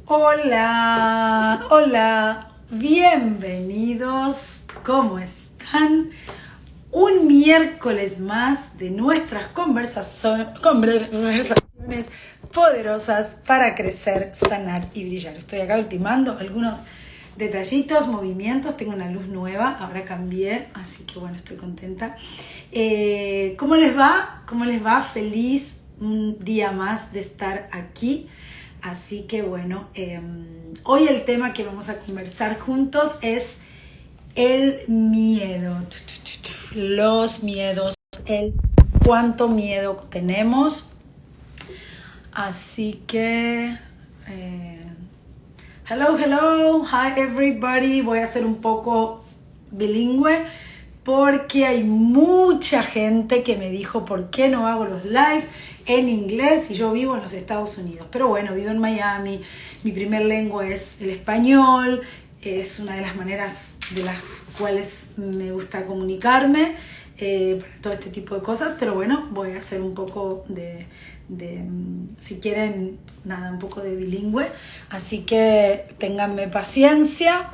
Hola, hola, bienvenidos, ¿cómo están? Un miércoles más de nuestras conversaciones poderosas para crecer, sanar y brillar. Estoy acá ultimando algunos detallitos, movimientos, tengo una luz nueva, ahora cambié, así que bueno, estoy contenta. ¿Cómo les va? ¿Cómo les va? Feliz un día más de estar aquí. Así que bueno, hoy el tema que vamos a conversar juntos es el miedo. Los miedos, el cuánto miedo tenemos. Así que... hello, hi everybody. Voy a ser un poco bilingüe porque hay mucha gente que me dijo ¿por qué no hago los live en inglés si yo vivo en los Estados Unidos? Pero bueno, vivo en Miami, mi primer lengua es el español, es una de las maneras de las cuales me gusta comunicarme para todo este tipo de cosas, pero bueno, voy a hacer un poco de si quieren, nada, un poco de bilingüe, así que ténganme paciencia.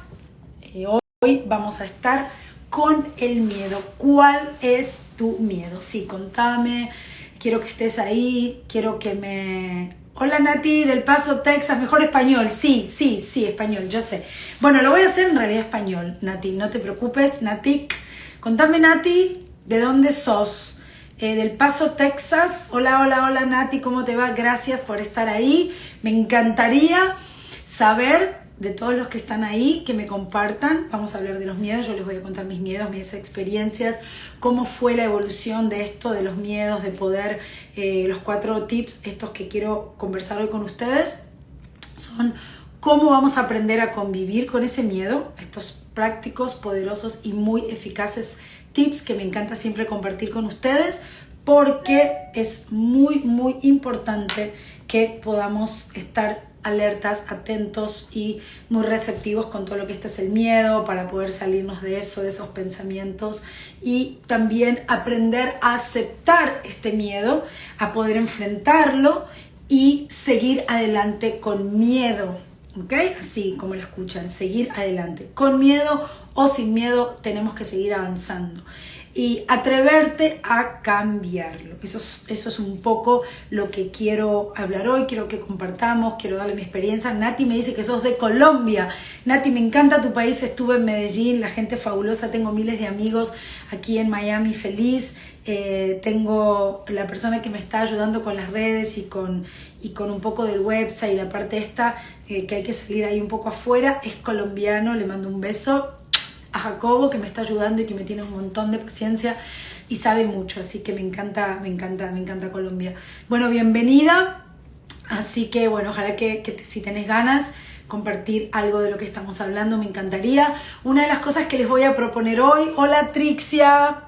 Hoy vamos a estar con el miedo. ¿Cuál es tu miedo? Sí, contame, quiero que estés ahí, quiero que me... Hola Nati, del Paso, Texas, mejor español. Sí, español, yo sé. Bueno, lo voy a hacer en realidad español, Nati, no te preocupes, Nati. Contame, Nati, ¿de dónde sos? Del Paso, Texas. Hola, Nati, ¿cómo te va? Gracias por estar ahí. Me encantaría saber de todos los que están ahí, que me compartan. Vamos a hablar de los miedos, yo les voy a contar mis miedos, mis experiencias, cómo fue la evolución de esto, de los miedos, de poder, los 4 tips, estos que quiero conversar hoy con ustedes, son cómo vamos a aprender a convivir con ese miedo, estos prácticos, poderosos y muy eficaces tips que me encanta siempre compartir con ustedes, porque es muy importante que podamos estar alertas, atentos y muy receptivos con todo lo que este es el miedo, para poder salirnos de eso, de esos pensamientos, y también aprender a aceptar este miedo, a poder enfrentarlo y seguir adelante con miedo, ¿ok? Así como lo escuchan, seguir adelante. Con miedo o sin miedo tenemos que seguir avanzando. Y atreverte a cambiarlo. Eso es un poco lo que quiero hablar hoy, quiero que compartamos, quiero darle mi experiencia. Nati me dice que sos de Colombia. Nati, me encanta tu país, estuve en Medellín, la gente es fabulosa, tengo miles de amigos aquí en Miami, feliz. Tengo la persona que me está ayudando con las redes y con un poco del website y la parte esta, que hay que salir ahí un poco afuera, es colombiano, le mando un beso a Jacobo, que me está ayudando y que me tiene un montón de paciencia y sabe mucho, así que me encanta Colombia. Bueno, bienvenida, así que bueno, ojalá que si tenés ganas compartir algo de lo que estamos hablando, me encantaría. Una de las cosas que les voy a proponer hoy, hola Trixia,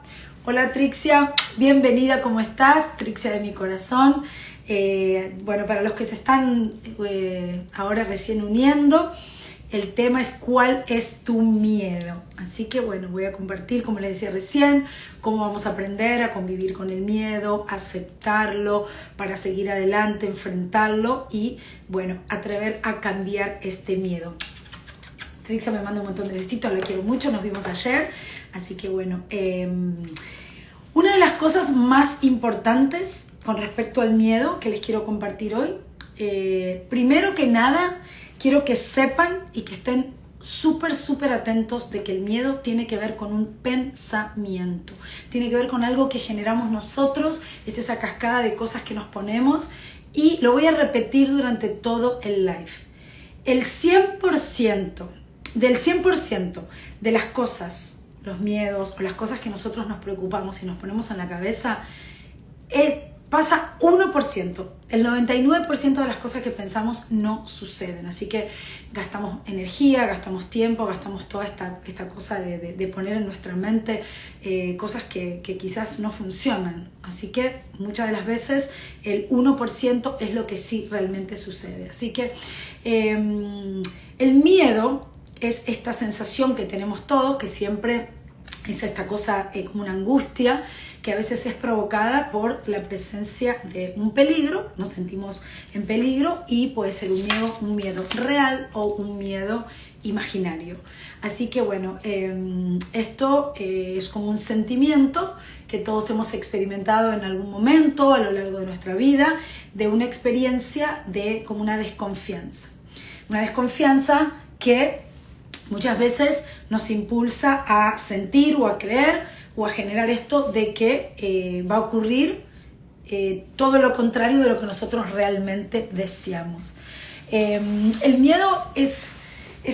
bienvenida, ¿cómo estás? Trixia de mi corazón. Bueno, para los que se están ahora recién uniendo, el tema es ¿cuál es tu miedo? Así que bueno, voy a compartir, como les decía recién, cómo vamos a aprender a convivir con el miedo, aceptarlo para seguir adelante, enfrentarlo y bueno, atrever a cambiar este miedo. Trixia me manda un montón de besitos, la quiero mucho, nos vimos ayer, así que bueno, una de las cosas más importantes con respecto al miedo que les quiero compartir hoy, primero que nada, quiero que sepan y que estén súper atentos de que el miedo tiene que ver con un pensamiento, tiene que ver con algo que generamos nosotros, es esa cascada de cosas que nos ponemos, y lo voy a repetir durante todo el live. El 100% de las cosas, los miedos o las cosas que nosotros nos preocupamos y nos ponemos en la cabeza, pasa 1%. El 99% de las cosas que pensamos no suceden. Así que gastamos energía, gastamos tiempo, gastamos toda esta cosa de poner en nuestra mente cosas que quizás no funcionan. Así que muchas de las veces el 1% es lo que sí realmente sucede. Así que el miedo es esta sensación que tenemos todos, que siempre Es esta cosa como una angustia que a veces es provocada por la presencia de un peligro, nos sentimos en peligro y puede ser un miedo real o un miedo imaginario. Así que bueno, esto es como un sentimiento que todos hemos experimentado en algún momento a lo largo de nuestra vida, de una experiencia de como una desconfianza. Una desconfianza que muchas veces nos impulsa a sentir o a creer o a generar esto de que va a ocurrir todo lo contrario de lo que nosotros realmente deseamos. El miedo es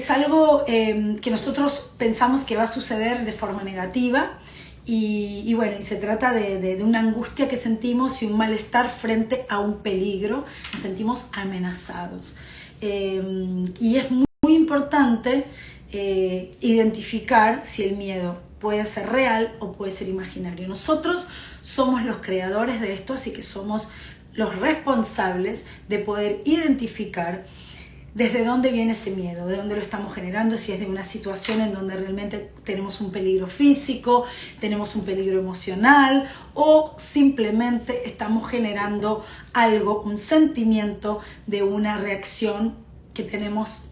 algo que nosotros pensamos que va a suceder de forma negativa y bueno, y se trata de una angustia que sentimos y un malestar frente a un peligro, nos sentimos amenazados. Y es muy importante identificar si el miedo puede ser real o puede ser imaginario. Nosotros somos los creadores de esto, así que somos los responsables de poder identificar desde dónde viene ese miedo, de dónde lo estamos generando, si es de una situación en donde realmente tenemos un peligro físico, tenemos un peligro emocional o simplemente estamos generando algo, un sentimiento de una reacción que tenemos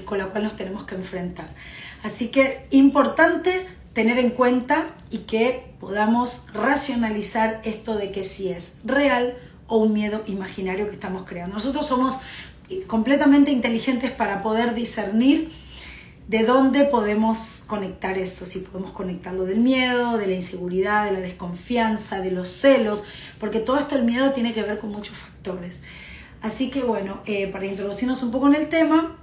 con la cual nos tenemos que enfrentar. Así que importante tener en cuenta y que podamos racionalizar esto de que si es real o un miedo imaginario que estamos creando. Nosotros somos completamente inteligentes para poder discernir de dónde podemos conectar eso, si podemos conectarlo del miedo, de la inseguridad, de la desconfianza, de los celos, porque todo esto, el miedo, tiene que ver con muchos factores. Así que bueno, para introducirnos un poco en el tema,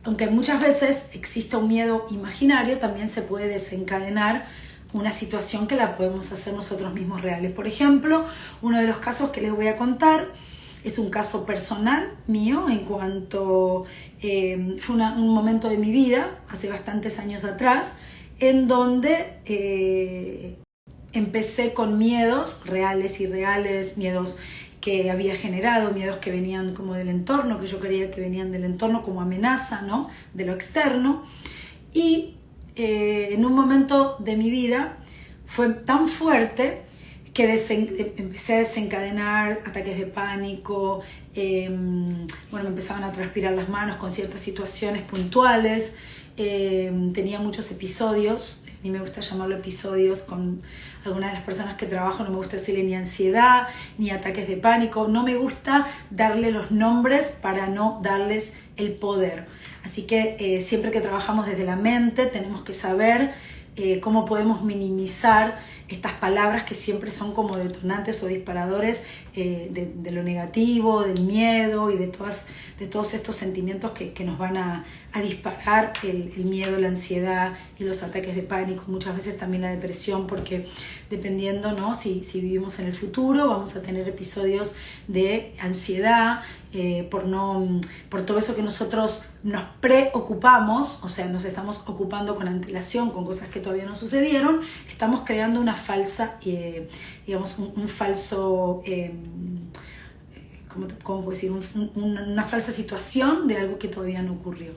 aunque muchas veces exista un miedo imaginario, también se puede desencadenar una situación que la podemos hacer nosotros mismos reales. Por ejemplo, uno de los casos que les voy a contar es un caso personal mío en cuanto fue un momento de mi vida, hace bastantes años atrás, en donde empecé con miedos reales y irreales, miedos que había generado, miedos que venían como del entorno, que yo creía que venían del entorno como amenaza, ¿no?, de lo externo. Y en un momento de mi vida fue tan fuerte que empecé a desencadenar ataques de pánico, bueno, me empezaban a transpirar las manos con ciertas situaciones puntuales, tenía muchos episodios, a mí me gusta llamarlo episodios, con algunas de las personas que trabajo no me gusta decirle ni ansiedad, ni ataques de pánico, no me gusta darle los nombres para no darles el poder. Así que siempre que trabajamos desde la mente tenemos que saber cómo podemos minimizar estas palabras que siempre son como detonantes o disparadores de lo negativo, del miedo y de todos estos sentimientos que nos van a disparar el miedo, la ansiedad y los ataques de pánico, muchas veces también la depresión, porque dependiendo, ¿no?, si vivimos en el futuro vamos a tener episodios de ansiedad por todo eso que nosotros nos preocupamos, o sea, nos estamos ocupando con antelación con cosas que todavía no sucedieron, estamos creando una falsa, digamos, un falso, ¿cómo puedo decir? Una falsa situación de algo que todavía no ocurrió.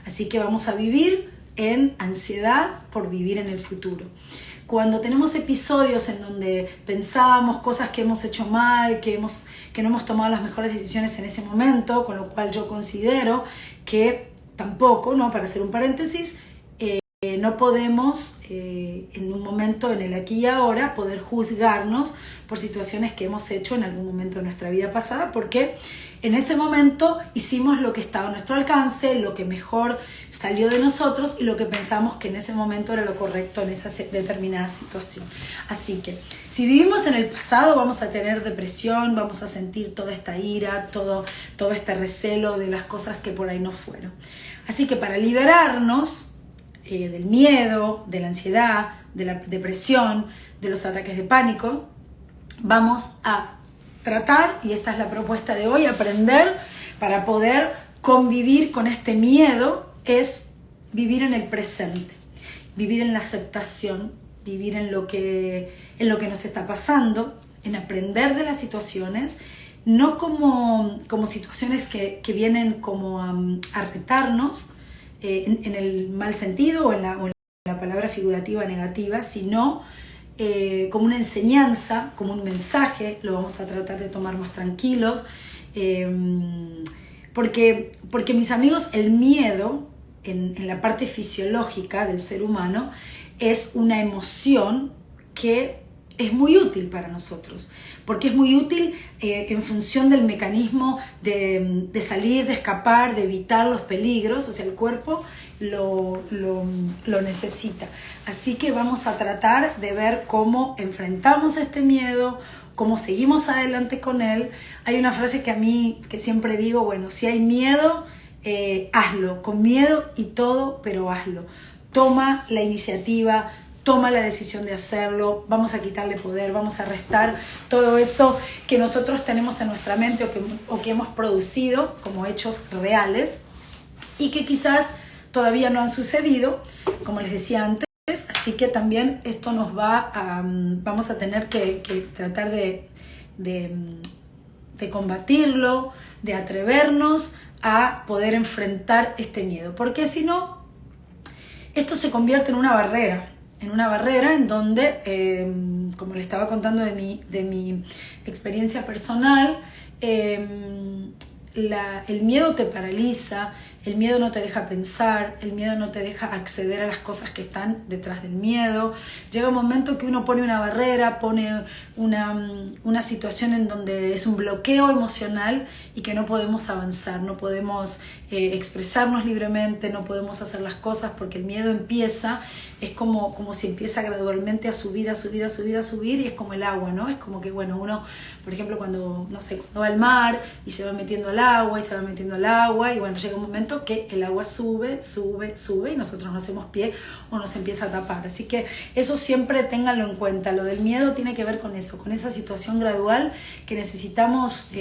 Así que vamos a vivir en ansiedad por vivir en el futuro. Cuando tenemos episodios en donde pensábamos cosas que hemos hecho mal, que no hemos tomado las mejores decisiones en ese momento, con lo cual yo considero que tampoco, ¿no?, para hacer un paréntesis, no podemos en un momento, en el aquí y ahora, poder juzgarnos por situaciones que hemos hecho en algún momento de nuestra vida pasada, porque en ese momento hicimos lo que estaba a nuestro alcance, lo que mejor salió de nosotros y lo que pensamos que en ese momento era lo correcto en esa determinada situación. Así que si vivimos en el pasado vamos a tener depresión, vamos a sentir toda esta ira, todo este recelo de las cosas que por ahí no fueron. Así que para liberarnos del miedo, de la ansiedad, de la depresión, de los ataques de pánico, vamos a tratar, y esta es la propuesta de hoy, aprender para poder convivir con este miedo, es vivir en el presente, vivir en la aceptación, vivir en lo que nos está pasando, en aprender de las situaciones, no como situaciones que vienen como a retarnos, en el mal sentido o en la palabra figurativa negativa, sino como una enseñanza, como un mensaje. Lo vamos a tratar de tomar más tranquilos, porque mis amigos, el miedo en la parte fisiológica del ser humano es una emoción que es muy útil para nosotros, porque es muy útil en función del mecanismo de salir, de escapar, de evitar los peligros. O sea, el cuerpo lo necesita. Así que vamos a tratar de ver cómo enfrentamos este miedo, cómo seguimos adelante con él. Hay una frase que a mí, que siempre digo, bueno, si hay miedo, hazlo, con miedo y todo, pero hazlo. Toma la iniciativa, toma la decisión de hacerlo, vamos a quitarle poder, vamos a restar todo eso que nosotros tenemos en nuestra mente o que hemos producido como hechos reales y que quizás todavía no han sucedido, como les decía antes. Así que también esto nos vamos a tener que tratar de combatirlo, de atrevernos a poder enfrentar este miedo, porque si no, esto se convierte en una barrera en donde, como le estaba contando de mi experiencia personal, el miedo te paraliza, el miedo no te deja pensar, el miedo no te deja acceder a las cosas que están detrás del miedo. Llega un momento que uno pone una barrera, pone una situación en donde es un bloqueo emocional y que no podemos avanzar, no podemos expresarnos libremente, no podemos hacer las cosas porque el miedo empieza, es como si empieza gradualmente a subir y es como el agua, ¿no? Es como que, bueno, uno, por ejemplo, cuando va al mar y se va metiendo al agua y bueno, llega un momento que el agua sube y nosotros no hacemos pie o nos empieza a tapar. Así que eso siempre ténganlo en cuenta. Lo del miedo tiene que ver con eso, con esa situación gradual que necesitamos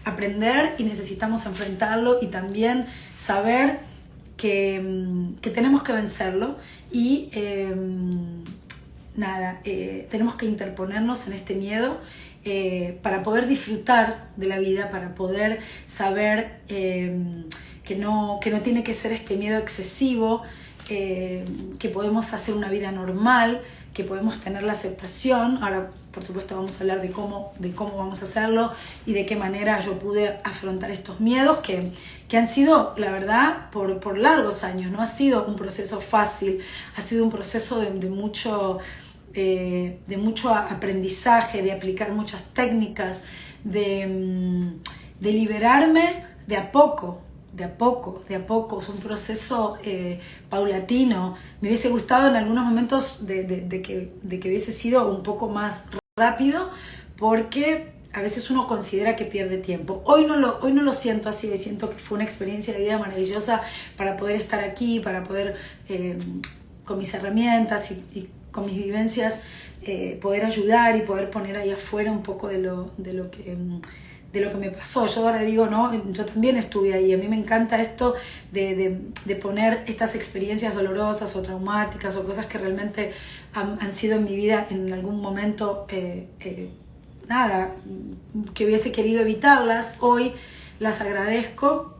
aprender y necesitamos enfrentarlo y también saber que tenemos que vencerlo y tenemos que interponernos en este miedo para poder disfrutar de la vida, para poder saber que no tiene que ser este miedo excesivo, que podemos hacer una vida normal, que podemos tener la aceptación. Ahora, por supuesto, vamos a hablar de cómo vamos a hacerlo y de qué manera yo pude afrontar estos miedos que han sido, la verdad, por largos años. No ha sido un proceso fácil, ha sido un proceso de mucho aprendizaje, de aplicar muchas técnicas, de liberarme de a poco. Es un proceso paulatino. Me hubiese gustado en algunos momentos de que hubiese sido un poco más rápido, porque a veces uno considera que pierde tiempo. Hoy no lo siento así, hoy siento que fue una experiencia de vida maravillosa para poder estar aquí, para poder, con mis herramientas y con mis vivencias, poder ayudar y poder poner ahí afuera un poco de lo que me pasó. Yo ahora digo, no, yo también estuve ahí. A mí me encanta esto de poner estas experiencias dolorosas o traumáticas o cosas que realmente han sido en mi vida en algún momento, que hubiese querido evitarlas. Hoy las agradezco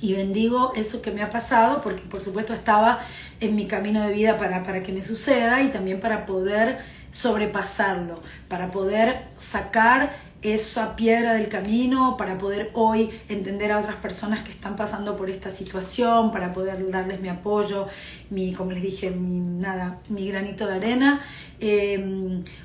y bendigo eso que me ha pasado, porque por supuesto estaba en mi camino de vida para que me suceda y también para poder sobrepasarlo, para poder sacar esa piedra del camino, para poder hoy entender a otras personas que están pasando por esta situación, para poder darles mi apoyo, como les dije, mi granito de arena.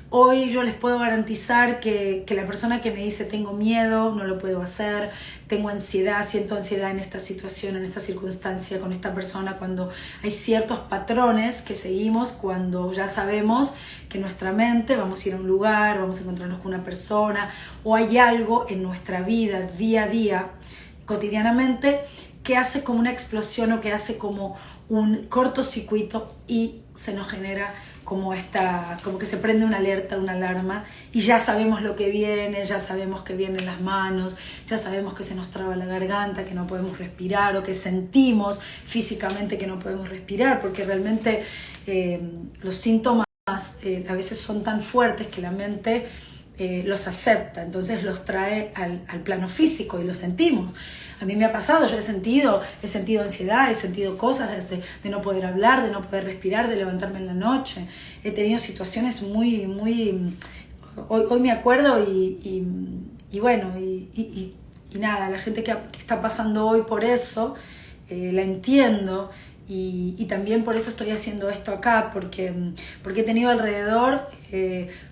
Hoy yo les puedo garantizar que la persona que me dice tengo miedo, no lo puedo hacer, tengo ansiedad, siento ansiedad en esta situación, en esta circunstancia, con esta persona, cuando hay ciertos patrones que seguimos, cuando ya sabemos que nuestra mente, vamos a ir a un lugar, vamos a encontrarnos con una persona, o hay algo en nuestra vida día a día, cotidianamente, que hace como una explosión o que hace como un cortocircuito y se nos genera como que se prende una alerta, una alarma, y ya sabemos lo que viene, ya sabemos que vienen las manos, ya sabemos que se nos traba la garganta, que no podemos respirar, o que sentimos físicamente que no podemos respirar, porque realmente los síntomas a veces son tan fuertes que la mente los acepta, entonces los trae al plano físico y los sentimos. A mí me ha pasado, yo he sentido ansiedad, he sentido cosas de no poder hablar, de no poder respirar, de levantarme en la noche. He tenido situaciones muy, muy... Hoy me acuerdo y bueno, y nada, la gente que está pasando hoy por eso, la entiendo. Y también por eso estoy haciendo esto acá, porque he tenido alrededor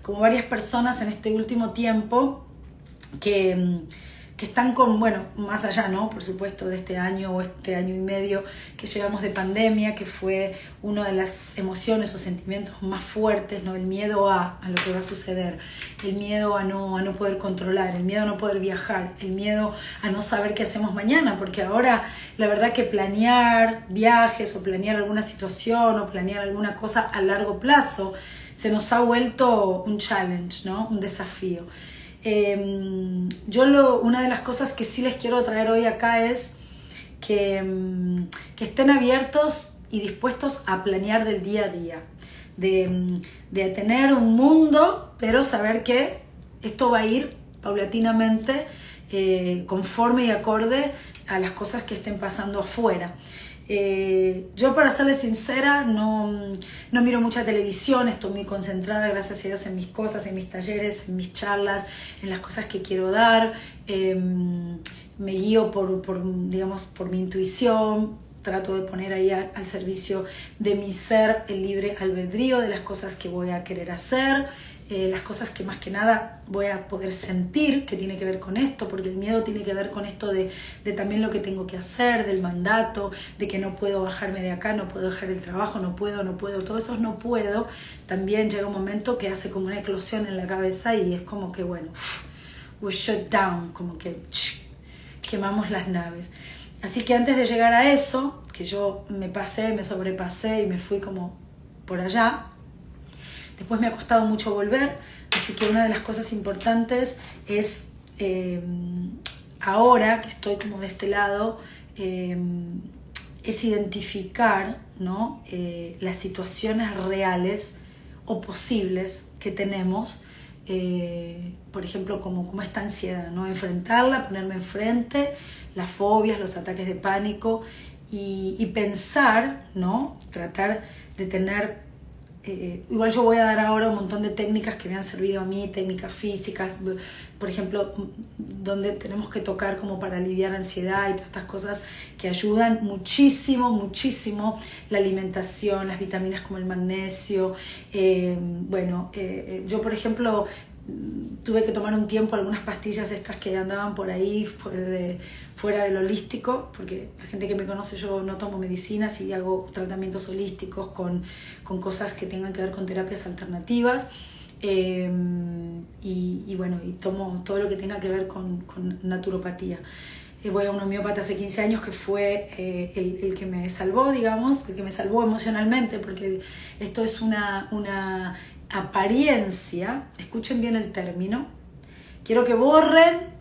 como varias personas en este último tiempo que están con, bueno, más allá, ¿no? Por supuesto, de este año o este año y medio que llegamos de pandemia, que fue una de las emociones o sentimientos más fuertes, ¿no? El miedo a lo que va a suceder, el miedo a no poder controlar, el miedo a no poder viajar, el miedo a no saber qué hacemos mañana, porque ahora la verdad que planear viajes o planear alguna situación o planear alguna cosa a largo plazo se nos ha vuelto un challenge, ¿no? Un desafío. Una de las cosas que sí les quiero traer hoy acá es que estén abiertos y dispuestos a planear del día a día, de tener un mundo, pero saber que esto va a ir paulatinamente conforme y acorde a las cosas que estén pasando afuera. Yo, para serles sincera, no miro mucha televisión, estoy muy concentrada, gracias a Dios, en mis cosas, en mis talleres, en mis charlas, en las cosas que quiero dar. Me guío digamos, por mi intuición, trato de poner ahí al servicio de mi ser el libre albedrío de las cosas que voy a querer hacer. Las cosas que más que nada voy a poder sentir, que tiene que ver con esto, porque el miedo tiene que ver con esto de también lo que tengo que hacer, del mandato, de que no puedo bajarme de acá, no puedo dejar el trabajo, no puedo, todo eso no puedo. También llega un momento que hace como una eclosión en la cabeza y es como que, bueno, we shut down, como que quemamos las naves. Así que antes de llegar a eso, que yo me sobrepasé y me fui como por allá, después me ha costado mucho volver, así que una de las cosas importantes es, ahora que estoy como de este lado, es identificar, ¿no? Las situaciones reales o posibles que tenemos, por ejemplo, como esta ansiedad, ¿no? Enfrentarla, ponerme enfrente, las fobias, los ataques de pánico y pensar, ¿no? Tratar de tener... igual yo voy a dar ahora un montón de técnicas que me han servido a mí, técnicas físicas, por ejemplo, donde tenemos que tocar como para aliviar ansiedad y todas estas cosas que ayudan muchísimo, muchísimo, la alimentación, las vitaminas como el magnesio. Yo por ejemplo tuve que tomar un tiempo algunas pastillas estas que andaban por ahí fuera del holístico, porque la gente que me conoce, yo no tomo medicinas y hago tratamientos holísticos con cosas que tengan que ver con terapias alternativas, y tomo todo lo que tenga que ver con naturopatía. Voy a un homeópata hace 15 años que fue el que me salvó, digamos, el que me salvó emocionalmente, porque esto es una apariencia, escuchen bien el término, quiero que borren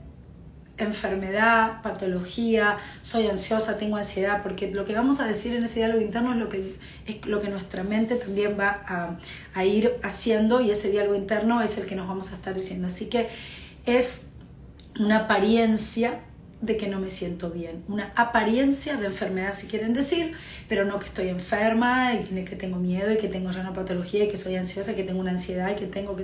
enfermedad, patología, soy ansiosa, tengo ansiedad, porque lo que vamos a decir en ese diálogo interno es lo que nuestra mente también va a ir haciendo, y ese diálogo interno es el que nos vamos a estar diciendo. Así que es una apariencia de que no me siento bien, una apariencia de enfermedad, si quieren decir, pero no que estoy enferma y que tengo miedo y que tengo ya una patología y que soy ansiosa y que tengo una ansiedad y que tengo.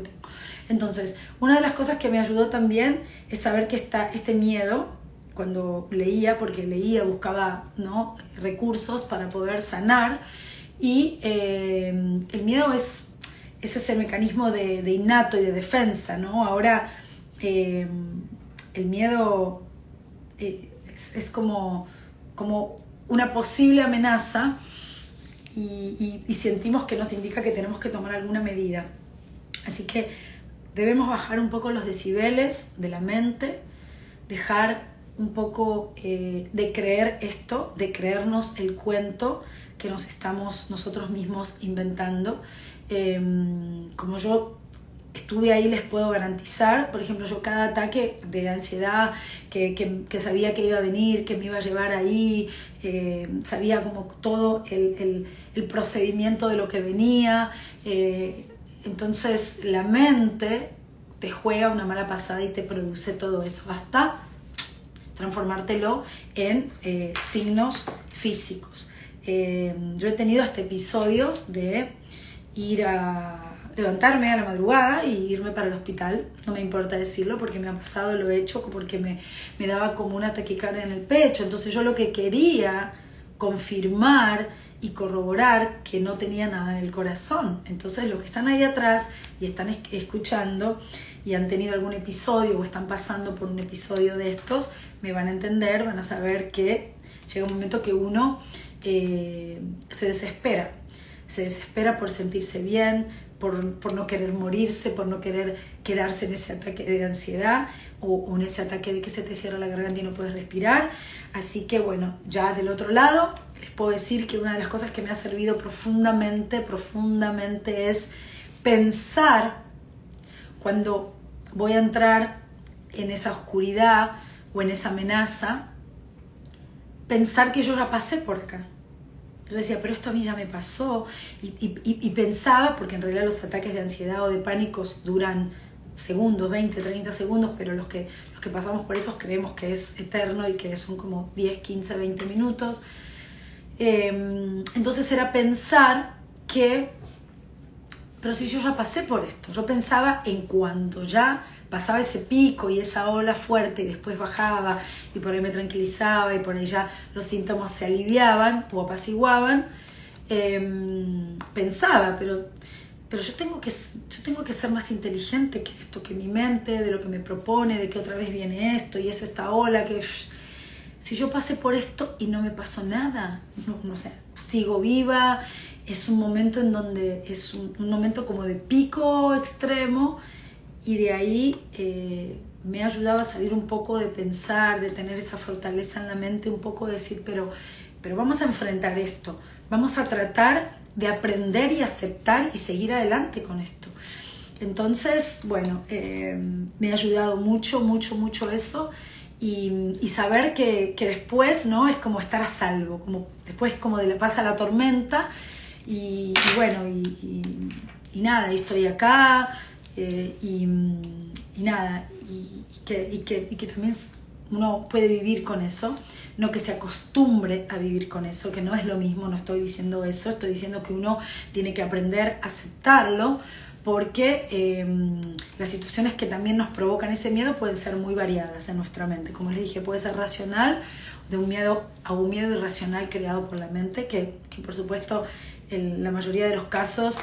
Entonces, una de las cosas que me ayudó también es saber que este miedo, cuando leía, porque leía, buscaba, ¿no?, recursos para poder sanar, y el miedo es ese mecanismo de innato y de defensa, ¿no? Ahora el miedo es como una posible amenaza y sentimos que nos indica que tenemos que tomar alguna medida. Así que debemos bajar un poco los decibeles de la mente, dejar un poco de creer esto, de creernos el cuento que nos estamos nosotros mismos inventando. Como yo estuve ahí, les puedo garantizar, por ejemplo, yo cada ataque de ansiedad que sabía que iba a venir, que me iba a llevar ahí, sabía como todo el procedimiento de lo que venía. Entonces la mente te juega una mala pasada y te produce todo eso, hasta transformártelo en signos físicos. Yo he tenido hasta episodios de ir a levantarme a la madrugada y irme para el hospital, no me importa decirlo porque me ha pasado, lo he hecho porque me daba como una taquicardia en el pecho. Entonces yo lo que quería confirmar y corroborar que no tenía nada en el corazón. Entonces los que están ahí atrás y están escuchando y han tenido algún episodio o están pasando por un episodio de estos, me van a entender, van a saber que llega un momento que uno se desespera por sentirse bien, por no querer morirse, por no querer quedarse en ese ataque de ansiedad o en ese ataque de que se te cierra la garganta y no puedes respirar. Así que bueno, ya del otro lado les puedo decir que una de las cosas que me ha servido profundamente es pensar cuando voy a entrar en esa oscuridad o en esa amenaza, pensar que yo ya pasé por acá. Yo decía, pero esto a mí ya me pasó, y pensaba, porque en realidad los ataques de ansiedad o de pánicos duran segundos, 20, 30 segundos, pero los que pasamos por esos creemos que es eterno y que son como 10, 15, 20 minutos. Entonces era pensar que, pero si yo ya pasé por esto, yo pensaba en cuando ya pasaba ese pico y esa ola fuerte y después bajaba y por ahí me tranquilizaba y por ahí ya los síntomas se aliviaban o apaciguaban, pensaba, pero yo tengo que ser más inteligente que esto, que mi mente, de lo que me propone, de que otra vez viene esto y es esta ola que... Si yo pasé por esto y no me pasó nada, no sé, sigo viva, es un momento en donde es un momento como de pico extremo. Y de ahí me ha ayudado a salir un poco de pensar, de tener esa fortaleza en la mente, un poco de decir, pero vamos a enfrentar esto, vamos a tratar de aprender y aceptar y seguir adelante con esto. Entonces, bueno, me ha ayudado mucho eso y saber que después, ¿no? Es como estar a salvo, como después como pasa la tormenta y bueno, y nada, y estoy acá. Y nada, y que también uno puede vivir con eso, no que se acostumbre a vivir con eso, que no es lo mismo, no estoy diciendo eso, estoy diciendo que uno tiene que aprender a aceptarlo, porque las situaciones que también nos provocan ese miedo pueden ser muy variadas en nuestra mente. Como les dije, puede ser racional, de un miedo a un miedo irracional creado por la mente, que por supuesto en la mayoría de los casos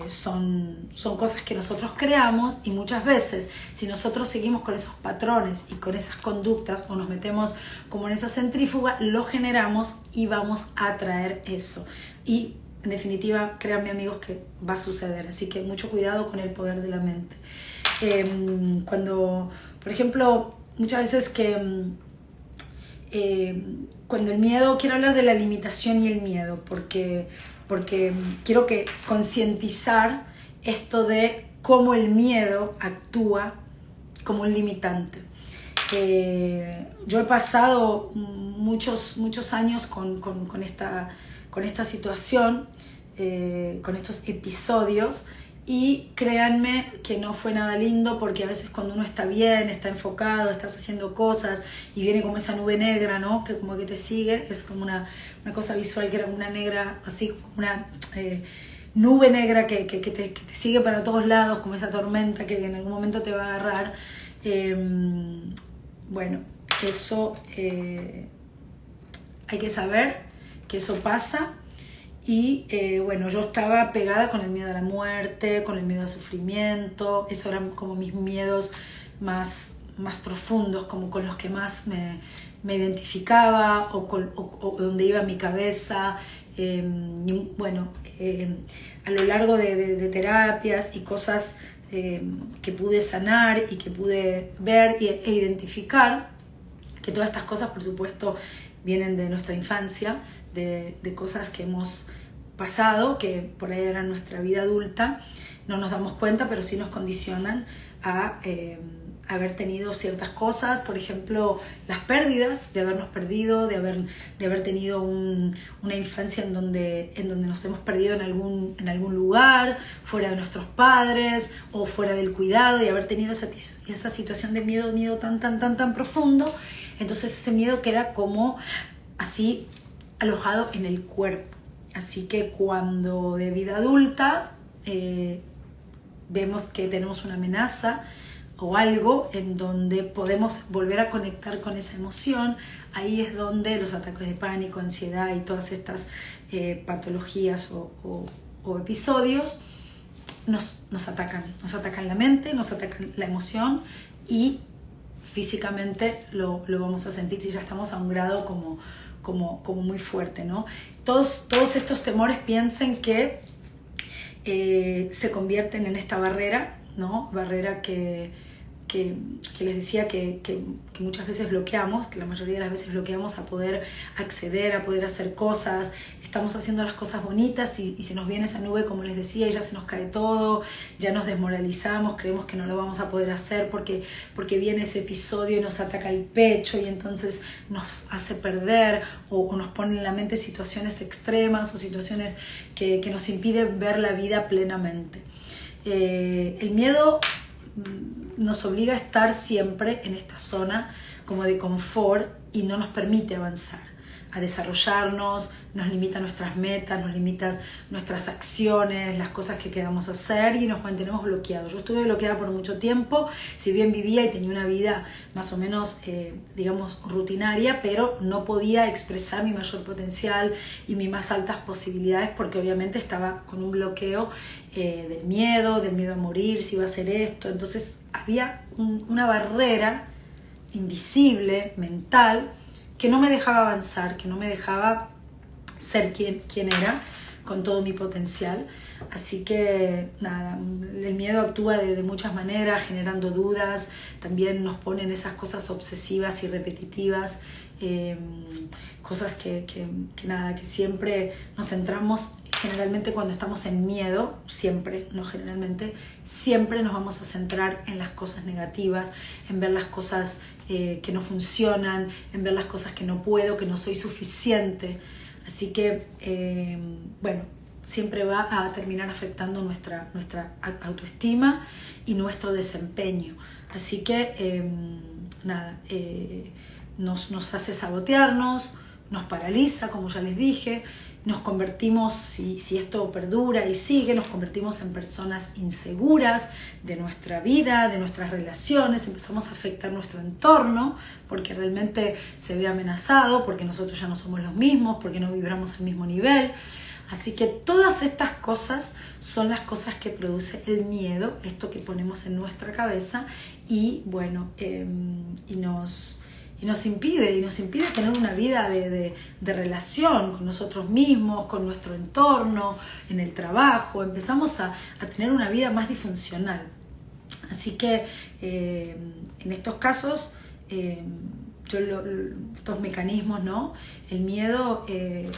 son cosas que nosotros creamos, y muchas veces si nosotros seguimos con esos patrones y con esas conductas o nos metemos como en esa centrífuga, lo generamos y vamos a atraer eso. Y en definitiva, créanme amigos que va a suceder, así que mucho cuidado con el poder de la mente. Cuando, por ejemplo, muchas veces cuando el miedo, quiero hablar de la limitación y el miedo, porque quiero concientizar esto de cómo el miedo actúa como un limitante. Yo he pasado muchos años con esta situación, con estos episodios, y créanme que no fue nada lindo, porque a veces cuando uno está bien, está enfocado, estás haciendo cosas y viene como esa nube negra, ¿no? Que como que te sigue, es como una cosa visual, que era una negra, así como una nube negra que te sigue para todos lados, como esa tormenta que en algún momento te va a agarrar. Bueno, eso hay que saber que eso pasa. Y bueno, yo estaba pegada con el miedo a la muerte, con el miedo al sufrimiento. Esos eran como mis miedos más profundos, como con los que más me identificaba, o donde iba mi cabeza. Y bueno, a lo largo de terapias y cosas que pude sanar y que pude ver e identificar, que todas estas cosas por supuesto vienen de nuestra infancia, de cosas que hemos pasado, que por ahí era nuestra vida adulta, no nos damos cuenta, pero sí nos condicionan a haber tenido ciertas cosas, por ejemplo, las pérdidas, de habernos perdido, de haber tenido una infancia en donde nos hemos perdido en algún lugar, fuera de nuestros padres o fuera del cuidado, y haber tenido esa situación de miedo tan profundo. Entonces ese miedo queda como así alojado en el cuerpo. Así que cuando de vida adulta vemos que tenemos una amenaza o algo en donde podemos volver a conectar con esa emoción, ahí es donde los ataques de pánico, ansiedad y todas estas patologías o episodios nos atacan la mente, nos atacan la emoción, y físicamente lo vamos a sentir si ya estamos a un grado como muy fuerte, ¿no? Todos estos temores, piensen que se convierten en esta barrera, ¿no? Barrera que les decía que muchas veces bloqueamos, que la mayoría de las veces bloqueamos a poder acceder, a poder hacer cosas. Estamos haciendo las cosas bonitas y se nos viene esa nube, como les decía, y ya se nos cae todo, ya nos desmoralizamos, creemos que no lo vamos a poder hacer porque viene ese episodio y nos ataca el pecho y entonces nos hace perder o nos pone en la mente situaciones extremas o situaciones que nos impiden ver la vida plenamente. El miedo nos obliga a estar siempre en esta zona como de confort y no nos permite avanzar, a desarrollarnos, nos limita nuestras metas, nos limita nuestras acciones, las cosas que queramos hacer, y nos mantenemos bloqueados. Yo estuve bloqueada por mucho tiempo, si bien vivía y tenía una vida más o menos, digamos, rutinaria, pero no podía expresar mi mayor potencial y mis más altas posibilidades porque obviamente estaba con un bloqueo del miedo a morir, si iba a hacer esto. Entonces había una barrera invisible, mental, que no me dejaba avanzar, que no me dejaba ser quien era con todo mi potencial. Así que nada, el miedo actúa de muchas maneras, generando dudas, también nos ponen esas cosas obsesivas y repetitivas, cosas que siempre nos centramos. Generalmente cuando estamos en miedo, siempre nos vamos a centrar en las cosas negativas, en ver las cosas que no funcionan, en ver las cosas que no puedo, que no soy suficiente. Así que, siempre va a terminar afectando nuestra autoestima y nuestro desempeño. Así que, nos hace sabotearnos, nos paraliza, como ya les dije, nos convertimos, si esto perdura y sigue, nos convertimos en personas inseguras de nuestra vida, de nuestras relaciones, empezamos a afectar nuestro entorno porque realmente se ve amenazado, porque nosotros ya no somos los mismos, porque no vibramos al mismo nivel. Así que todas estas cosas son las cosas que produce el miedo, esto que ponemos en nuestra cabeza y nos impide tener una vida de relación con nosotros mismos, con nuestro entorno, en el trabajo. Empezamos a tener una vida más disfuncional. Así que en estos casos, estos mecanismos, ¿no? El miedo es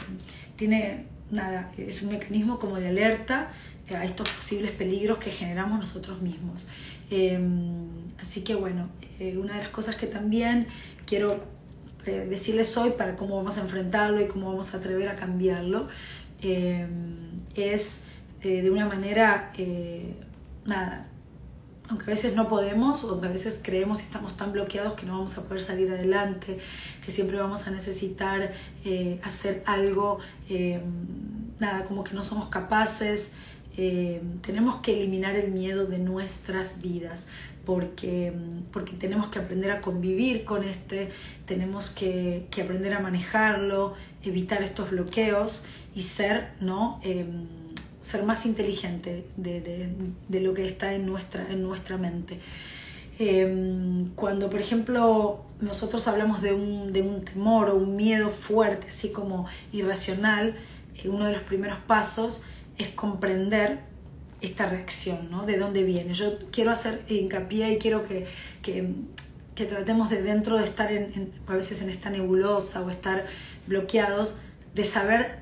un mecanismo como de alerta a estos posibles peligros que generamos nosotros mismos. Así que una de las cosas que también quiero decirles hoy para cómo vamos a enfrentarlo y cómo vamos a atrever a cambiarlo es de una manera, aunque a veces no podemos, o aunque a veces creemos y estamos tan bloqueados que no vamos a poder salir adelante, que siempre vamos a necesitar hacer algo, como que no somos capaces. Tenemos que eliminar el miedo de nuestras vidas porque tenemos que aprender a convivir con tenemos que aprender a manejarlo, evitar estos bloqueos y ser más inteligente de lo que está en nuestra mente. Cuando, por ejemplo, nosotros hablamos de un temor o un miedo fuerte, así como irracional, uno de los primeros pasos es comprender esta reacción, ¿no? De dónde viene. Yo quiero hacer hincapié y quiero que tratemos de dentro de estar a veces en esta nebulosa o estar bloqueados, de saber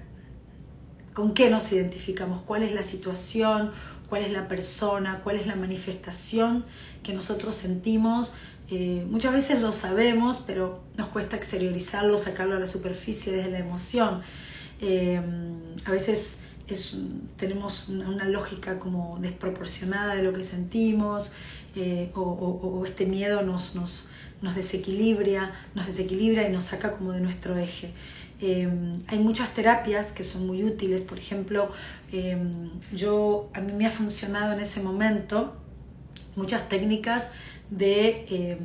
con qué nos identificamos, cuál es la situación, cuál es la persona, cuál es la manifestación que nosotros sentimos. Muchas veces lo sabemos, pero nos cuesta exteriorizarlo, sacarlo a la superficie desde la emoción. A veces tenemos una lógica como desproporcionada de lo que sentimos, o este miedo nos desequilibra y nos saca como de nuestro eje. Hay muchas terapias que son muy útiles. Por ejemplo, a mí me ha funcionado en ese momento muchas técnicas de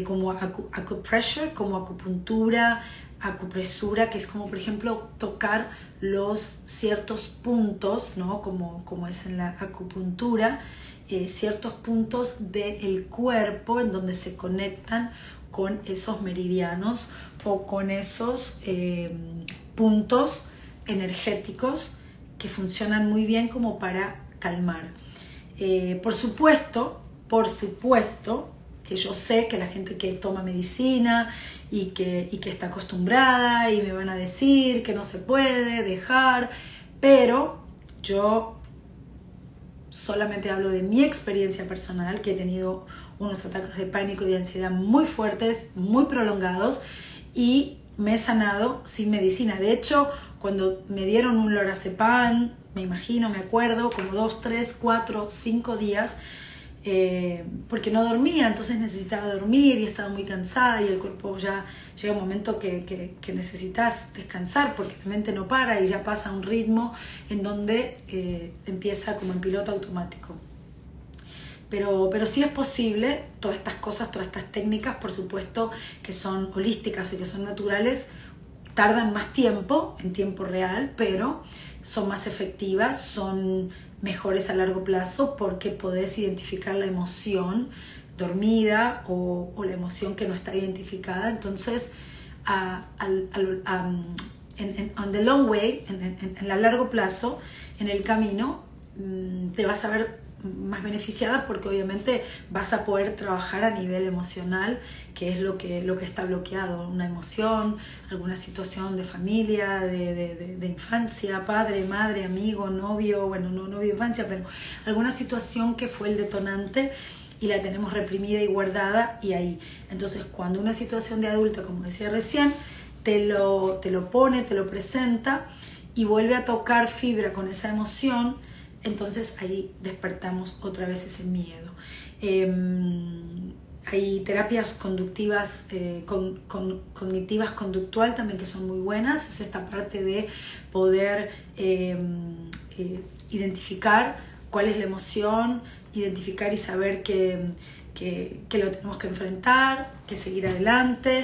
como acupressure, como acupuntura, acupresura, que es como por ejemplo tocar los ciertos puntos, ¿no? como es en la acupuntura, ciertos puntos del cuerpo en donde se conectan con esos meridianos o con esos puntos energéticos que funcionan muy bien como para calmar. Por supuesto que yo sé que la gente que toma medicina y que está acostumbrada y me van a decir que no se puede dejar, pero yo solamente hablo de mi experiencia personal, que he tenido unos ataques de pánico y de ansiedad muy fuertes, muy prolongados, y me he sanado sin medicina. De hecho, cuando me dieron un lorazepam, me acuerdo, como 2, 3, 4, 5 días, porque no dormía, entonces necesitaba dormir y estaba muy cansada, y el cuerpo ya llega un momento que necesitas descansar porque la mente no para y ya pasa a un ritmo en donde empieza como en piloto automático. Pero sí es posible. Todas estas cosas, todas estas técnicas, por supuesto que son holísticas y que son naturales, tardan más tiempo, en tiempo real, pero son más efectivas, son mejores a largo plazo, porque podés identificar la emoción dormida o la emoción que no está identificada. Entonces, on the long way, en la largo plazo, en el camino, te vas a ver más beneficiada, porque obviamente vas a poder trabajar a nivel emocional, que es lo que está bloqueado, una emoción, alguna situación de familia, de infancia, padre, madre, amigo, novio, bueno, no novio de infancia, pero alguna situación que fue el detonante y la tenemos reprimida y guardada y ahí. Entonces, cuando una situación de adulta, como decía recién, te lo pone, te lo presenta y vuelve a tocar fibra con esa emoción, entonces ahí despertamos otra vez ese miedo. Hay terapias conductivas, cognitivas conductual también, que son muy buenas. Es esta parte de poder identificar cuál es la emoción, identificar y saber que lo tenemos que enfrentar, que seguir adelante,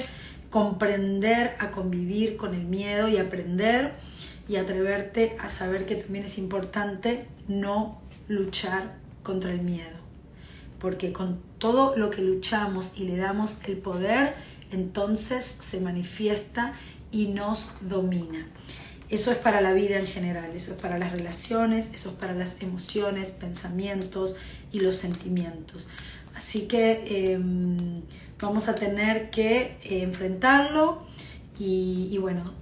comprender a convivir con el miedo y aprender y atreverte a saber que también es importante no luchar contra el miedo, porque con todo lo que luchamos y le damos el poder, entonces se manifiesta y nos domina. Eso es para la vida en general, eso es para las relaciones, eso es para las emociones, pensamientos y los sentimientos. Así que vamos a tener que enfrentarlo y bueno,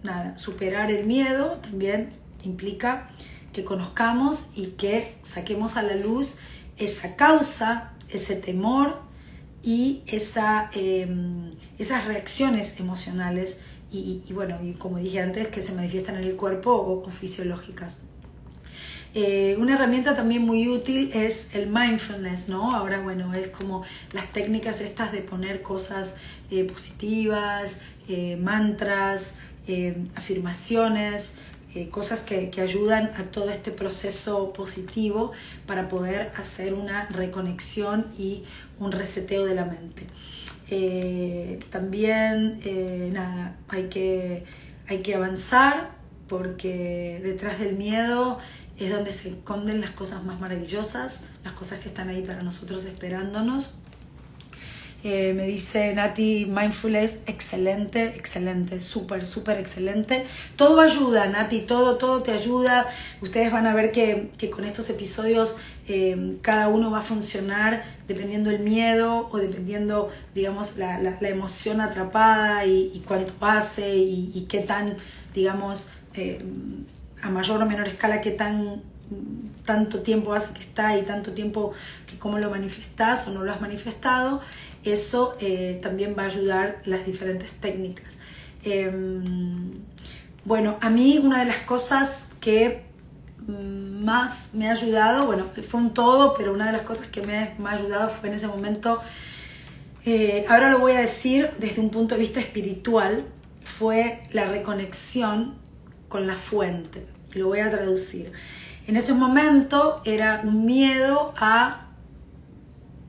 nada, superar el miedo también implica que conozcamos y que saquemos a la luz esa causa, ese temor y esas reacciones emocionales y bueno, y como dije antes, que se manifiestan en el cuerpo o fisiológicas. Una herramienta también muy útil es el mindfulness, ¿no? Ahora, bueno, es como las técnicas estas de poner cosas positivas, mantras, afirmaciones, cosas que ayudan a todo este proceso positivo para poder hacer una reconexión y un reseteo de la mente. También, nada, hay que avanzar, porque detrás del miedo es donde se esconden las cosas más maravillosas, las cosas que están ahí para nosotros esperándonos. Me dice Nati, mindfulness, excelente, súper excelente. Todo ayuda, Nati, todo te ayuda. Ustedes van a ver que con estos episodios cada uno va a funcionar dependiendo el miedo o dependiendo, digamos, la emoción atrapada y cuánto hace y qué tan, digamos, a mayor o menor escala, qué tan tanto tiempo hace que está y tanto tiempo que cómo lo manifestás o no lo has manifestado, eso también va a ayudar las diferentes técnicas. Bueno, a mí una de las cosas que más me ha ayudado, bueno, fue un todo, pero una de las cosas que me ha ayudado fue en ese momento, ahora lo voy a decir desde un punto de vista espiritual, fue la reconexión con la fuente, y lo voy a traducir. En ese momento era un miedo a